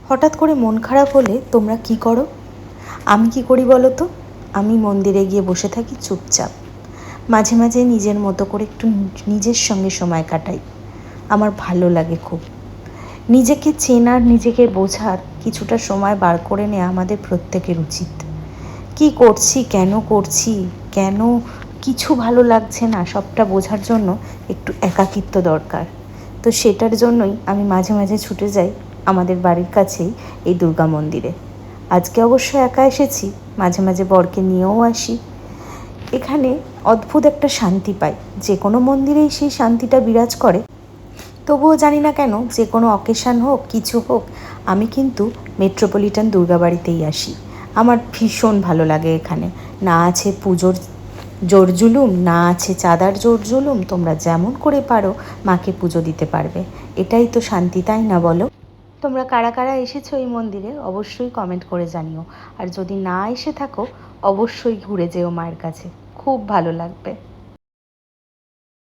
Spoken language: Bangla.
হঠাৎ করে মন খারাপ হলে তোমরা কি করো? আমি কি করি বলো তো? আমি মন্দিরে গিয়ে বসে থাকি চুপচাপ। মাঝে মাঝে নিজের মতো করে একটু নিজের সঙ্গে সময় কাটাই। আমার ভালো লাগে খুব। নিজেকে চেনার, নিজেকে বোঝার কিছুটা সময় বার করে নেওয়া আমাদের প্রত্যেকের উচিত। কি করছি, কেন কিছু ভালো লাগছে না, সবটা বোঝার জন্য একটু একাকিত্ব দরকার। তো সেটার জন্যই আমি মাঝে মাঝে ছুটে যাই আমাদের বাড়ির কাছেই এই দুর্গা মন্দিরে। আজকে অবশ্য একা এসেছি, মাঝে মাঝে বরকে নিয়েও আসি। এখানে অদ্ভুত একটা শান্তি পাই। যে কোনো মন্দিরেই সেই শান্তিটা বিরাজ করে। তবুও জানি না কেন, যে কোনো অকেশান হোক, কিছু হোক, আমি কিন্তু মেট্রোপলিটন দুর্গাবাড়িতেই আসি। আমার ভীষণ ভালো লাগে এখানে। না আছে পুজোর জোর জুলুম, না আছে চাঁদার জোর জুলুম। তোমরা যেমন করে পারো মাকে পুজো দিতে পারবে। এটাই তো শান্তি, তাই না বলো? তোমরা কারা কারা এসেছো এই মন্দিরে অবশ্যই কমেন্ট করে জানিও। আর যদি না এসে থাকো, অবশ্যই ঘুরে যেও মায়ের কাছে, খুব ভালো লাগবে।